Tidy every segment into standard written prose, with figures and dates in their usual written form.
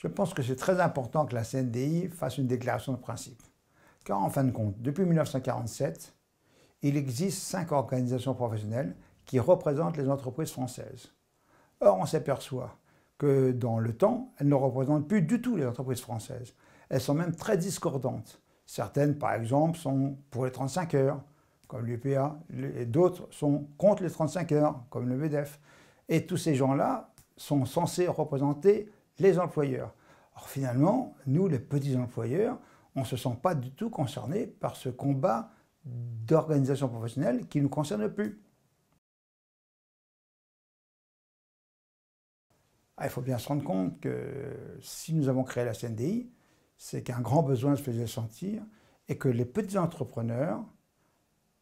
Je pense que c'est très important que la CNDI fasse une déclaration de principe. Car en fin de compte, depuis 1947, il existe 5 organisations professionnelles qui représentent les entreprises françaises. Or, on s'aperçoit que dans le temps, elles ne représentent plus du tout les entreprises françaises. Elles sont même très discordantes. Certaines, par exemple, sont pour les 35 heures, comme l'UPA, et d'autres sont contre les 35 heures, comme le MEDEF. Et tous ces gens-là sont censés représenter les employeurs. Or finalement, nous, les petits employeurs, on ne se sent pas du tout concernés par ce combat d'organisation professionnelle qui ne nous concerne plus. Il faut bien se rendre compte que si nous avons créé la CNDI, c'est qu'un grand besoin se faisait sentir et que les petits entrepreneurs ne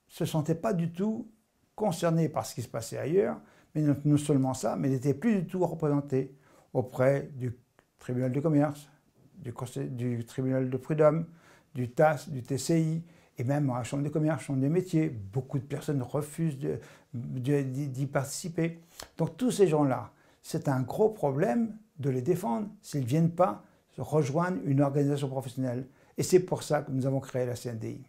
se sentaient pas du tout concernés par ce qui se passait ailleurs, mais non seulement ça, mais n'étaient plus du tout représentés auprès du tribunal de commerce, du tribunal de prud'homme, du TAS, du TCI, et même à la chambre de commerce, chambre des métiers. Beaucoup de personnes refusent d'y participer. Donc tous ces gens-là, c'est un gros problème de les défendre s'ils ne viennent pas rejoindre une organisation professionnelle. Et c'est pour ça que nous avons créé la CNDI.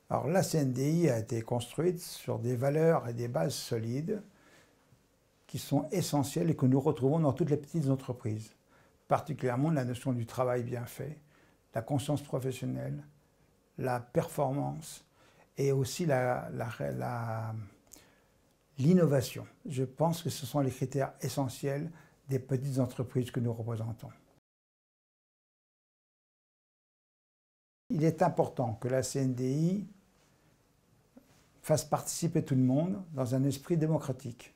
Alors la CNDI a été construite sur des valeurs et des bases solides qui sont essentielles et que nous retrouvons dans toutes les petites entreprises. Particulièrement la notion du travail bien fait, la conscience professionnelle, la performance et aussi l'innovation. Je pense que ce sont les critères essentiels des petites entreprises que nous représentons. Il est important que la CNDI fasse participer tout le monde dans un esprit démocratique.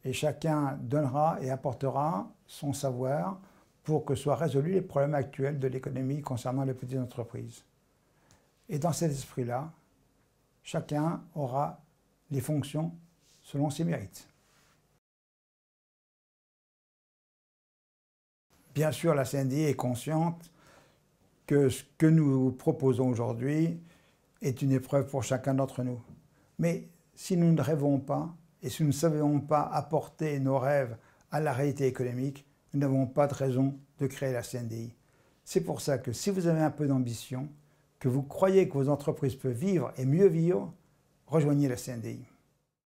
Et chacun donnera et apportera son savoir pour que soient résolus les problèmes actuels de l'économie concernant les petites entreprises. Et dans cet esprit-là, chacun aura les fonctions selon ses mérites. Bien sûr, la CNDI est consciente que ce que nous proposons aujourd'hui est une épreuve pour chacun d'entre nous. Mais si nous ne rêvons pas et si nous ne savons pas apporter nos rêves à la réalité économique, nous n'avons pas de raison de créer la CNDI. C'est pour ça que si vous avez un peu d'ambition, que vous croyez que vos entreprises peuvent vivre et mieux vivre, rejoignez la CNDI.